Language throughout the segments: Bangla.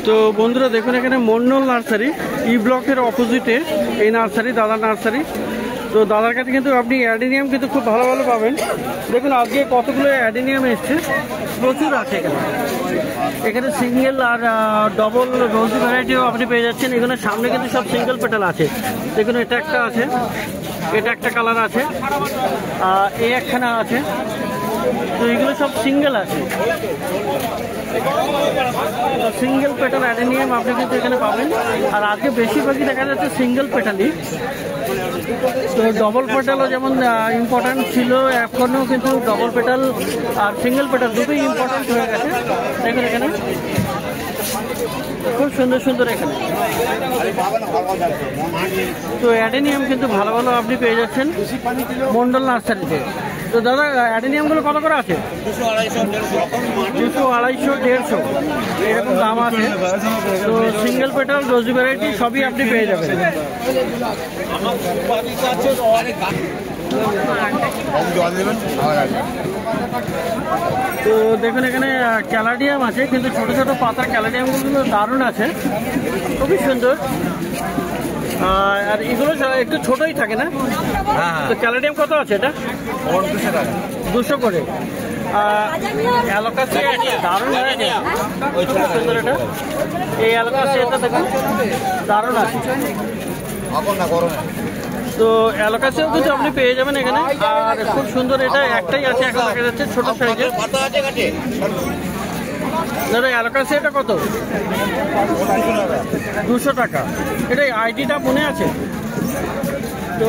তো বন্ধুরা দেখুন এখানে মন্ডল নার্সারি, ই ব্লকের অপোজিটে এই নার্সারি, দাদার নার্সারি। তো দাদার কাছে কিন্তু আপনি অ্যাডেনিয়াম কিন্তু খুব ভালো ভালো পাবেন। দেখুন আজকে কতগুলো অ্যাডেনিয়াম এসছে, প্রচুর আছে এখানে। এখানে সিঙ্গেল আর ডবল রোজি ভ্যারাইটিও আপনি পেয়ে যাচ্ছেন। এখানে সামনে কিন্তু সব সিঙ্গেল পেটাল আছে। দেখুন এটা একটা আছে, এটা একটা কালার আছে, এই একখানা আছে। তো এগুলো সব সিঙ্গেল আছে, সিঙ্গেল পেটাল অ্যাডেনিয়াম আপনি কিন্তু এখানে পাবেন। আর আজকে বেশিরভাগই দেখা যাচ্ছে সিঙ্গেল পেটালই। তো ডবল পেটালও যেমন ইম্পর্ট্যান্ট ছিল, এখনও কিন্তু ডবল পেটাল আর সিঙ্গেল পেটাল দুটোই ইম্পর্ট্যান্ট হয়ে গেছে। দেখুন এখানে খুব সুন্দর সুন্দর এখানে। তো অ্যাডেনিয়াম কিন্তু ভালো ভালো আপনি পেয়ে যাচ্ছেন মন্ডল নার্সারিতে। তো দাদা অ্যাডেনিয়ামগুলো কত করে আছে? 200, 250, 150 এরকম দাম আছে। তো সিঙ্গেল পেটাল, রোজি ভ্যারাইটি সবই আপনি পেয়ে যাবেন। তো দেখুন এখানে ক্যালাডিয়াম আছে, কিন্তু ছোট ছোট পাতার ক্যালাডিয়ামগুলো দারুণ আছে, খুবই সুন্দর। আর এগুলো একটু ছোটই থাকে না? তো ক্যালাডিয়াম কত আছে এটা? 200 করে। অ্যালোকাসি দারুণ আছে, সুন্দর এটা। এই অ্যালোকাসি এটা দেখুন দারুণ আছে। তো অ্যালোকাসিও কিন্তু আপনি পেয়ে যাবেন এখানে। আর খুব সুন্দর, এটা একটাই আছে এখন দেখা যাচ্ছে ছোট সাইজের। দাদা অ্যালোকাসি এটা কত? 200 টাকা। এটা আইডিটা মনে আছে তো?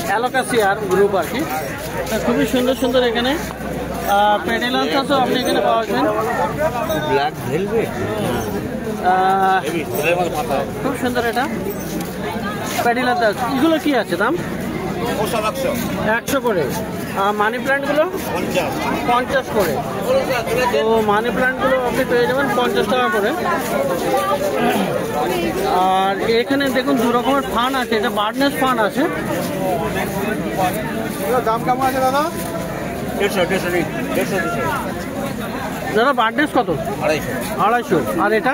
অ্যালোকাসি আর গ্রুপ আর কি। খুবই সুন্দর সুন্দর এখানে পেডেলান্সাসও আপনি এখানে পাওয়া যাবেন। খুব সুন্দর এটা প্যাডিলান্সাস। এগুলো কি আছে দাম? 100 করে। মানি প্ল্যান্টগুলো 50 করে। তো মানি প্ল্যান্টগুলো আপনি পেয়ে যাবেন 50 টাকা করে। আর এখানে দেখুন দু রকমের ফান আছে, এটা বার্ডনেস ফান আছে। দাম কেমন আছে দাদা? 150। দাদা বার্ডনেস কত? 250। আর এটা?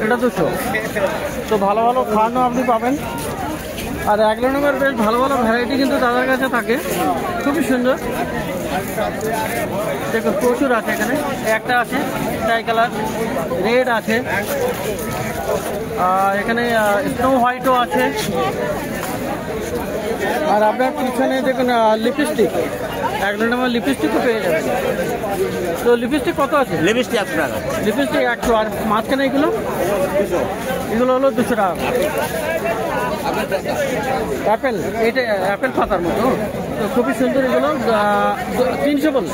এটা 200। তো ভালো ভালো ফানও আপনি পাবেন। আর অ্যাগ্লোনিমের বেশ ভালো ভালো ভ্যারাইটি কিন্তু তাদের কাছে থাকে, খুবই সুন্দর। দেখুন প্রচুর আছে এখানে। একটা আছে ট্রাই কালার, রেড আছে, এখানে স্নো হোয়াইটও আছে। আর আপনার পিছনে দেখুন লিপস্টিক, অ্যাগ্লোনিমের লিপস্টিকও পেয়ে যাবেন। তো লিপস্টিক কত আছে? লিপস্টিক 100 টাকা। লিপস্টিক 100। আর মাঝখানে এগুলো এগুলো হলো 200 টাকা। অ্যাপেল, এটা অ্যাপেল পাতার মতো। তো খুবই সুন্দর এগুলো। 300 বল,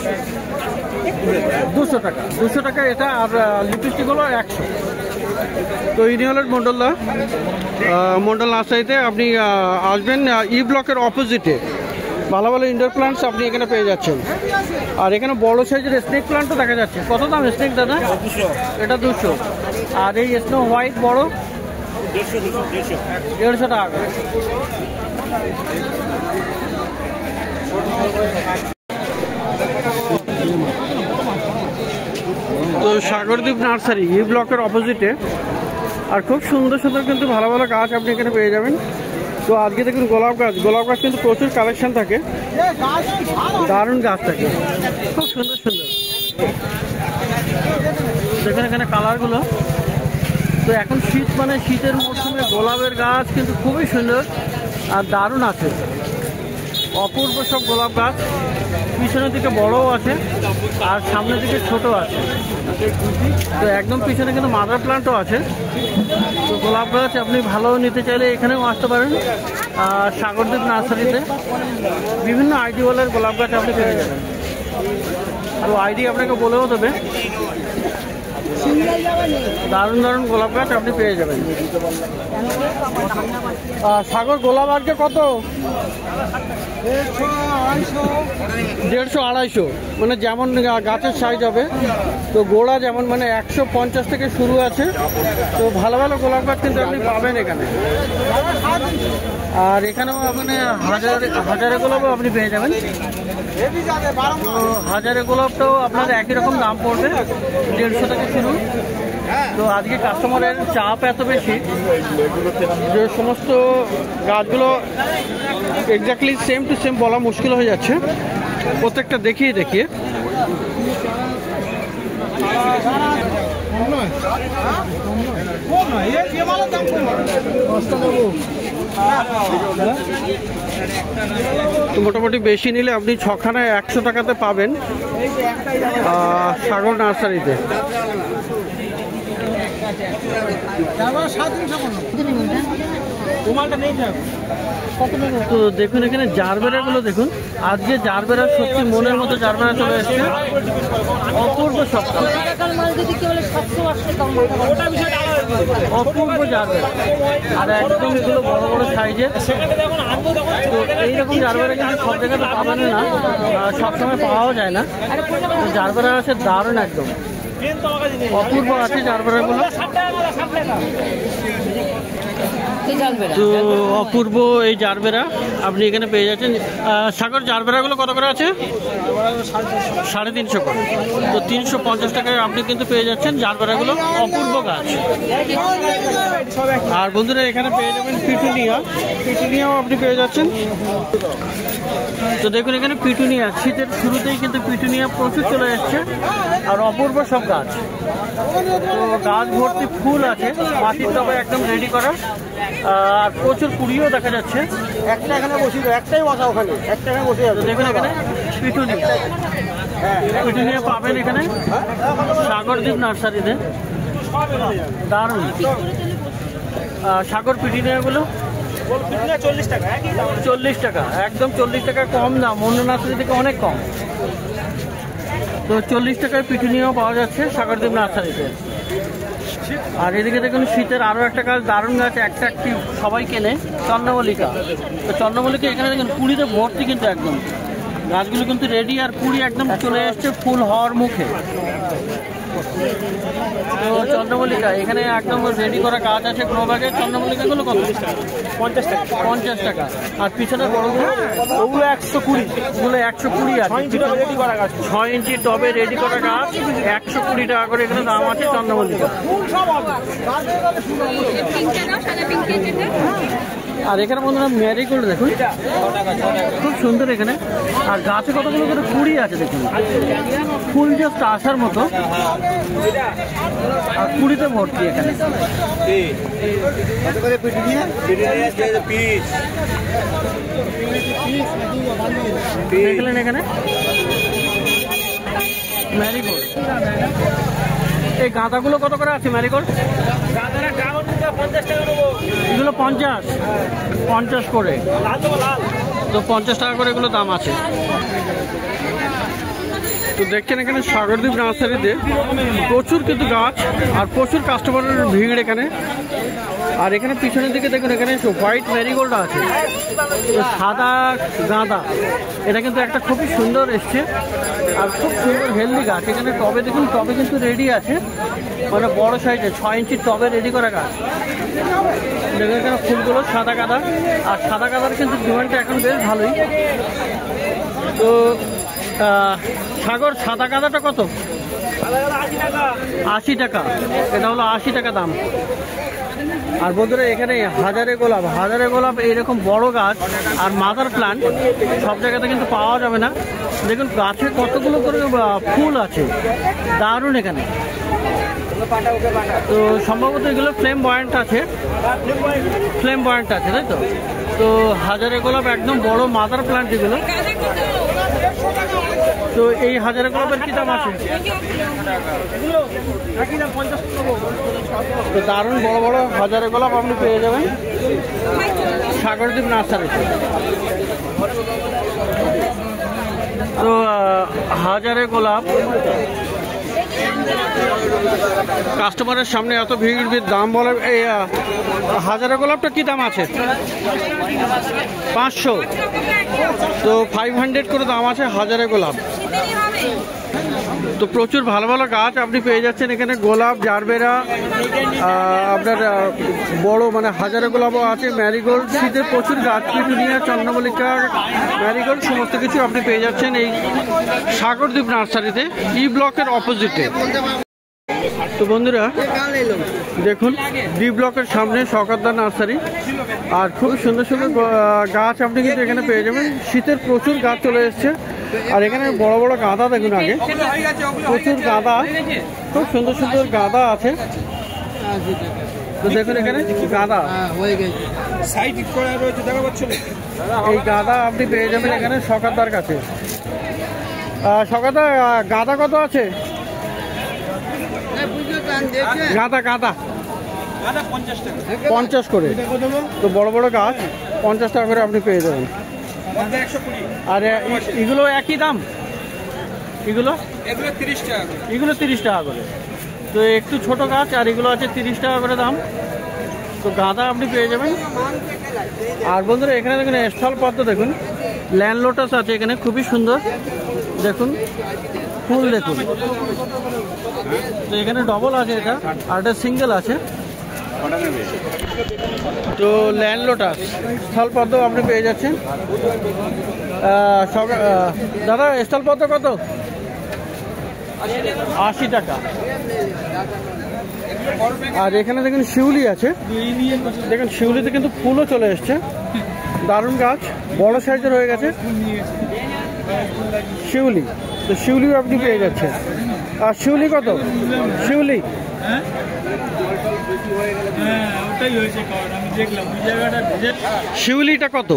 200 টাকা। 200 টাকা এটা। আর লিপস্টিক হলো 100। তো ইনি হলেন মন্ডলদা, মন্ডল নার্সারিতে আপনি আসবেন ই ব্লকের অপোজিটে। ভালো ভালো ইনডোর প্লান্টস আপনি এখানে পেয়ে যাচ্ছেন। আর এখানে বড় সাইজের স্নেক প্লান্টও দেখা যাচ্ছে। কত দাম স্নেক দাদা? এটা 200। আর এই স্নো হোয়াইট বড় 150 টাকা। তো সাগরদ্বীপ নার্সারি ই ব্লকের অপোজিটে। আর খুব সুন্দর সুন্দর কিন্তু ভালো ভালো গাছ আপনি এখানে পেয়ে যাবেন। তো আজকে দেখুন গোলাপ গাছ, গোলাপ গাছ কিন্তু প্রচুর কালেকশন থাকে, দারুণ গাছ থাকে, খুব সুন্দর সুন্দর। দেখুন এখানে কালারগুলো। তো এখন শীত, মানে শীতের মৌসুমে গোলাপের গাছ কিন্তু খুবই সুন্দর আর দারুণ আছে, অপূর্ব সব গোলাপ গাছ। পিছনের দিকে বড়ও আছে আর সামনের দিকে ছোট আছে। তো একদম পিছনে কিন্তু মাদার প্লান্টও আছে। তো গোলাপ গাছ আপনি ভালো নিতে চাইলে এখানেও আসতে পারেন। আর সাগরদ্বীপ নার্সারিতে বিভিন্ন আইডিওয়ালের গোলাপ গাছ আপনি পেয়ে যাবেন। তো আইডি আপনাকে বলেও দেবে। দারুণ দারুণ গোলাপ গাছ আপনি পেয়ে যাবেন। সাগর গোলাপ আজকে কত? 150-250, মানে যেমন গাছের সাইজ হবে। তো গোড়া যেমন মানে 150 থেকে শুরু আছে। তো ভালো ভালো গোলাপ গাছ কিন্তু আপনি পাবেন এখানে। আর এখানেও মানে হাজারে গোলাপও আপনি পেয়ে যাবেন। তো হাজারে গোলাপটাও আপনার একই রকম দাম পড়বে, 150 থেকে শুরু। তো আজকে কাস্টমারের চাপ এত বেশি যে সমস্ত গাছগুলো এক্স্যাক্টলি সেম টু সেম বলা মুশকিল হয়ে যাচ্ছে, প্রত্যেকটা দেখিয়ে দেখিয়ে। তো মোটামুটি বেশি নিলে আপনি 6খানায় 100 টাকাতে পাবেন সাগর নার্সারিতে। তো দেখুন এখানে জারবেরা গুলো দেখুন, আজকে জারবেরা সত্যি মনের মতো জারবেরা চলে এসছে, অপূর্ব সব অপূর্ব জারবেরা। আর একদম এগুলো বড় বড় সাইজের। তো এইরকম জারবেরা কিন্তু সব জায়গাতে পাবেন না, সবসময় পাওয়াও যায় না। জারবেরা আছে দারুণ, একদম অপূর্ব আছে জারবেরাগুলো। তো অপূর্ব এই জারবেরা আপনি এখানে পেয়ে যাচ্ছেন। সাগর জারবেরাগুলো কত করে আছে? 350 করে। তো 350 টাকায় আপনি কিন্তু পেয়ে যাচ্ছেন জারবেরাগুলো, অপূর্ব গাছ। আর বন্ধুরা এখানে পেয়ে যাবেন পিটুনিয়াও আপনি পেয়ে যাচ্ছেন। তো দেখুন এখানে পিটুনিয়া, শীতের শুরুতেই কিন্তু পিটুনিয়া প্রচুর চলে এসছে, আর অপূর্ব সব গাছ। তো গাছ ভর্তি ফুল আছে, মাটির টবে একদম রেডি করা, আর প্রচুর কুড়িও দেখা যাচ্ছে। একটা এখানে বসিয়ে একটাই বসা, ওখানে একটা এখানে বসে যাবে। দেখুন এখানে পিটুনিয়া পাবেন এখানে সাগরদ্বীপ নার্সারিতে, দারুণ। সাগর পিটুনিয়াগুলো 40 টাকা, একদম 40 টাকা কম দাম, অন্য নার্সারি থেকে অনেক কম। তো 40 টাকায় পিটুনিয়াও পাওয়া যাচ্ছে সাগরদ্বীপ নার্সারিতে। আর এদিকে দেখুন শীতের আরও একটা গাছ, দারুণ গাছ, অ্যাট্রাকটিভ, সবাই কেনে, চন্দ্রমল্লিকা। তো চন্দ্রমল্লিকা এখানে দেখুন কুড়িতে ভর্তি কিন্তু একদম, গাছগুলো কিন্তু রেডি, আর কুড়ি একদম চলে এসছে ফুল হওয়ার মুখে। তো চন্দ্রমল্লিকা এখানে একদম রেডি করা গাছ আছে গ্রো ব্যাগে। চন্দ্রমল্লিকাগুলো কত? 50 টাকা। আর পিছনে বড়গুলো ওগুলো 120, ওগুলো 120 আছে। 6 ইঞ্চি টবে রেডি করা গাছ 120 টাকা করে এখানে দাম আছে চন্দ্রমল্লিকা। আর এখানে বন্ধুরা ম্যারিগোল্ড দেখুন, খুব সুন্দর এখানে। আর গাছে কতগুলো করে কুড়ি আছে দেখুন, ফুল জাস্ট আসার মতো, আর কুড়িতে ভর্তি এখানে। দেখলেন এখানে ম্যারিগোল্ড। এই গাঁদাগুলো কত করে আছে ম্যারিগোল্ড? এগুলো 50 করে। তো 50 টাকা করে এগুলো দাম আছে। তো দেখছেন এখানে সাগরদ্বীপ নার্সারিতে প্রচুর কিন্তু গাছ আর প্রচুর কাস্টমারের ভিড় এখানে। আর এখানে পিছনের দিকে দেখুন এখানে হোয়াইট ম্যারিগোল্ড আছে, তো সাদা গাঁদা, এটা কিন্তু একটা খুবই সুন্দর এসছে আর খুব সুন্দর হেলদি গাছ। এখানে টবে দেখুন, টবে কিন্তু রেডি আছে, মানে বড় সাইজে 6 ইঞ্চির টবে রেডি করা গাছ। দেখুন এখানে ফুলগুলো সাদা গাঁদা, আর সাদা গাঁদার কিন্তু ডিমান্ডটা এখন বেশ ভালোই। তো সাগর সাদা গাঁদাটা কত? 80 টাকা। এটা হলো 80 টাকা দাম। আর বন্ধুরা এখানে হাজারে গোলাপ এইরকম বড় গাছ আর মাদার প্লান্ট সব জায়গাতে কিন্তু পাওয়া যাবে না। দেখুন গাছে কতগুলো করে ফুল আছে, দারুণ এখানে। তো সম্ভবত এগুলো ফ্লেম বয়েন্ট আছে, তাই তো? তো হাজারে গোলাপ একদম বড় মাদার প্লান্ট এগুলো। তো এই হাজারে গোলাপের কি দাম আছে? তো দারুণ বড় বড় হাজারে গোলাপ আপনি পেয়ে যাবেন সাগরদ্বীপ নার্সারিতে। তো হাজারে গোলাপ কাস্টমারের সামনে এত ভিড়, দাম বলার। এই হাজারা গোলাপটা কি দাম আছে? 500। তো 500 করে দাম আছে হাজারা গোলাপ। তো প্রচুর ভালো ভালো গাছ আপনি পেয়ে যাচ্ছেন এখানে। গোলাপ, জারবেরা, আপনার বড় মানে হাজারা গোলাপও আছে, ম্যারিগোল্ড, শীতের প্রচুর গাছ, পিটুনিয়া, চন্দ্রমল্লিকা, ম্যারিগোল্ড সমস্ত কিছু আপনি পেয়ে যাচ্ছেন এই সাগরদ্বীপ নার্সারিতে, ই ব্লকের অপোজিটে। তো বন্ধুরা দেখুন, ডি ব্লকের সামনে শওকতদা নার্সারি, আর খুব সুন্দর সুন্দর গাছ আপনি কিন্তু এখানে পেয়ে যাবেন। শীতের প্রচুর গাছ চলে এসছে, আর এখানে বড় বড় গাঁদা দেখুন, আগে প্রচুর গাঁদা, খুব সুন্দর সুন্দর গাঁদা আছে। তো দেখুন এখানে গাঁদা, এই গাঁদা আপনি পেয়ে যাবেন এখানে শওকতদার কাছে। শওকতদা, গাঁদা কত আছে? গাঁদা 50 করে। তো বড় বড় গাছ 50 টাকা করে আপনি পেয়ে যাবেন। আর এগুলো একই দাম? এগুলো 30 টাকা করে। তো একটু ছোট গাছ, আর এগুলো আছে 30 টাকা করে দাম। তো গাঁদা আপনি পেয়ে যাবেন। আর বন্ধুরা এখানে দেখুন স্থল পদ্ম, দেখুন ল্যান্ড লোটাস আছে এখানে, খুবই সুন্দর দেখুন ফুল দেখুন। তো এখানে ডবল আছে এটা, আর এটা সিঙ্গেল আছে। তো ল্যান্ড লোটাস, স্থল পদ্ম আপনি পেয়ে যাচ্ছেন। দাদা স্থল পদ্ম কত? 80 টাকা। আর এখানে দেখুন শিউলি আছে, দেখুন শিউলিতে কিন্তু ফুলও চলে এসছে, দারুণ গাছ, বড় সাইজের হয়ে গেছে শিউলি। তো শিউলিও আপনি পেয়ে যাচ্ছেন। আর শিউলি কত? শিউলি শিউলিটা কত?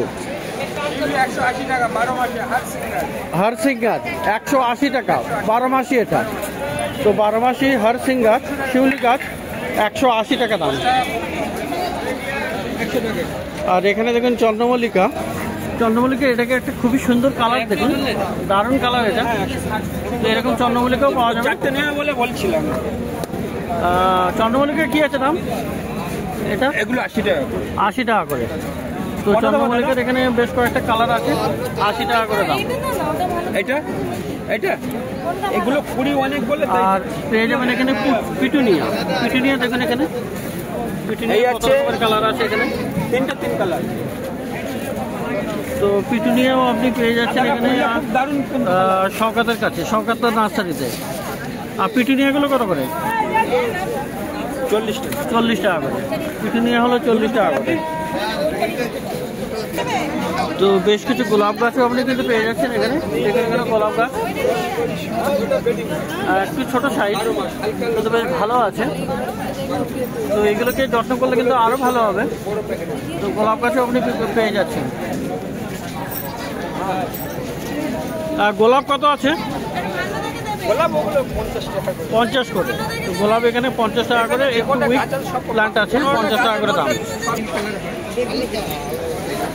হরসিং গাছ 180 টাকা, 12 মাসি এটা। তো 12 মাসি হরসিং গাছ, শিউলি গাছ 180 টাকা দাম। আর এখানে দেখুন চন্দ্রমল্লিকা, চন্দ্রমল্লিকা এটাকে একটা খুবই সুন্দর কালার, দেখুন দারুণ কালার এটা। তো এরকম চন্দ্রমল্লিকাও পাওয়া যাবে। বলে বলছিলাম চন্দ্রমল্লিকা কি আছে দাম? এটা এগুলো 80 টাকা। 80 টাকা করে। তো চন্দ্রমল্লিকার এখানে বেশ কয়েকটা কালার আছে, 80 টাকা করে দাম। এটা এগুলো কুড়ি অনেক বলে। আর পেয়ে যাবেন এখানে পিটুনিয়া, পিটুনিয়া দেখুন এখানে পিটুনিয়া কত রকমের কালার আছে এখানে, 3 কালার। তো পিটুনিয়াও আপনি পেয়ে যাচ্ছেন এখানে শওকতের কাছে, শওকতদার নার্সারিতে। আর পিটুনিয়াগুলো কত করে? 40 টাকা করে। পিটুনিয়া হলো 40 টাকা করে। তো বেশ কিছু গোলাপ গাছও আপনি কিন্তু পেয়ে যাচ্ছেন এখানে, এখানে গোলাপ গাছ একটু ছোট সাইজ, কিন্তু বেশ ভালো আছে। তো এগুলোকে যত্ন করলে কিন্তু আরো ভালো হবে। তো গোলাপ গাছও আপনি পেয়ে যাচ্ছেন। আর গোলাপ কত আছে? 50 করে। তো গোলাপ এখানে 50 টাকা করে। একটু উইক প্লান্ট আছে, 50 টাকা করে দাম।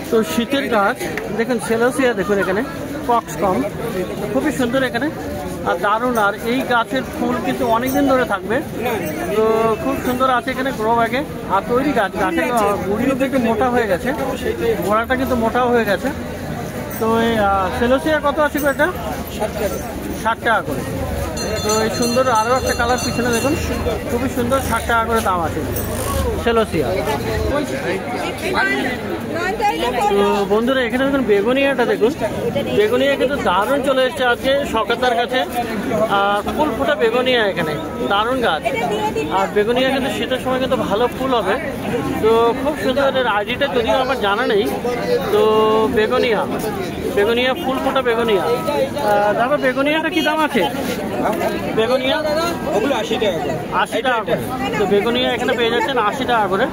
তো শীতের গাছ দেখুন, সেলোসিয়া দেখুন এখানে, কক্সকম খুবই সুন্দর এখানে, আর দারুণ। আর এই গাছের ফুল কিন্তু অনেকদিন ধরে থাকবে। তো খুব সুন্দর আছে এখানে গ্রো ব্যাগে। আর তৈরি গাছ, গাছের গুঁড়িও কিন্তু মোটা হয়ে গেছে, গোড়াটা কিন্তু মোটাও হয়ে গেছে। তো এই সেলোসিয়া কত আছে এটা? 60 টাকা করে। তো এই সুন্দর আরও একটা কালার পিছনে দেখুন, খুবই সুন্দর, 60 টাকা করে দাম আছে সেলোসিয়া। তো বন্ধুরা এখানে দেখুন বেগুনিয়াটা দেখুন, বেগুনিয়া কিন্তু দারুণ চলে এসছে আজকে শওকতদার কাছে। আর ফুল ফুটা বেগুনিয়া এখানে, দারুণ গাছ। আর বেগুনিয়া কিন্তু শীতের সময় কিন্তু ভালো ফুল হবে। তো খুব সুন্দর, এর আইডিটা যদিও আমার জানা নেই। তো বেগুনিয়া, বেগুনিয়া ফুল ফুটা বেগুনিয়া। দাদা বেগুনিয়াটা কি দাম আছে? বেগুনিয়া ওগুলো 80 টাকা। 80 টাকা করে। তো বেগুনিয়া এখানে পেয়ে যাচ্ছেন 80 টাকা করে।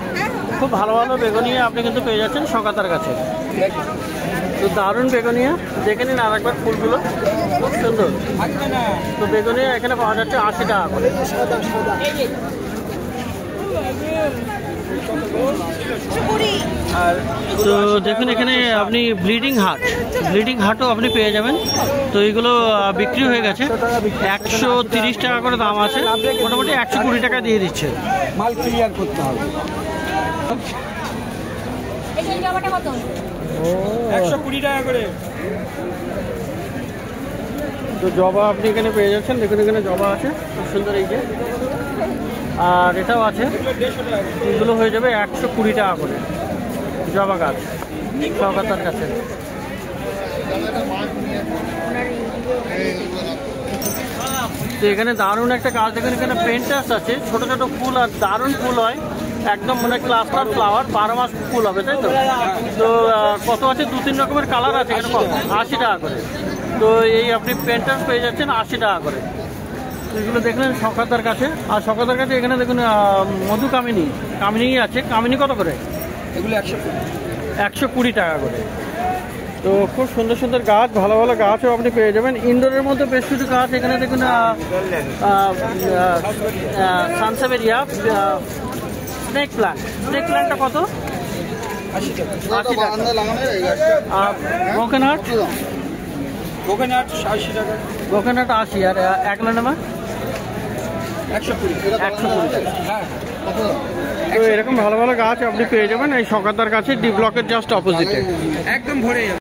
খুব ভালো ভালো বেগুনিয়া আপনি কিন্তু পেয়ে যাচ্ছেন শওকতদার কাছে। তো দারুণ বেগুনিয়া, দেখে নিন আর একবার ফুলগুলো, খুব সুন্দর। তো বেগুনিয়া এখানে পাওয়া যাচ্ছে 80 টাকা করে। তো দেখুন এখানে আপনি ব্লিডিং হার্টও আপনি পেয়ে যাবেন। তো এইগুলো বিক্রি হয়ে গেছে, 130 টাকা করে দাম আছে, মোটামুটি 120 টাকা দিয়ে দিচ্ছে। মাল ক্লিয়ার করতে হবে। 120 টাকা করে। তো জবা আপনি এখানে পেয়ে যাচ্ছেন, দেখুন এখানে জবা আছে খুব সুন্দর, এই যে, আর এটাও আছে, এগুলো হয়ে যাবে 120 টাকা করে জবা গাছ সরকার কাছে। তো এখানে দারুণ একটা গাছ দেখুন, এখানে পেন্টাস আছে, ছোট ছোট ফুল আর দারুণ ফুল হয়, একদম মানে ক্লাস্টার ফ্লাওয়ার, 12 মাস ফুল হবে, তাই তো? তো কত আছে, 2-3 রকমের কালার আছে এখানে, 80 টাকা করে। তো এই আপনি পেন্টাস পেয়ে যাচ্ছেন 80 টাকা করে। তো এগুলো দেখলেন সরকারদার কাছে। আর সরকারদার কাছে এখানে দেখুন মধু কামিনী আছে। কামিনী কত করে? এগুলো 120 টাকা করে। তো খুব সুন্দর সুন্দর গাছ, ভালো ভালো গাছও আপনি পেয়ে যাবেন। ইনডোরের মধ্যে বেশ কিছু গাছ এখানে দেখুন, সানসেভেরিয়া, স্নেক প্ল্যান্টটা কত? 80 টাকা। আর কোকোনাট 80 টাকা। কোকোনাট 80, আর একলানেমা 120 টাকা। তো এরকম ভালো ভালো গাছ আপনি পেয়ে যাবেন এই সরকারদার কাছে, ডি ব্লকের জাস্ট অপোজিটে। একদম ভরে যাবে।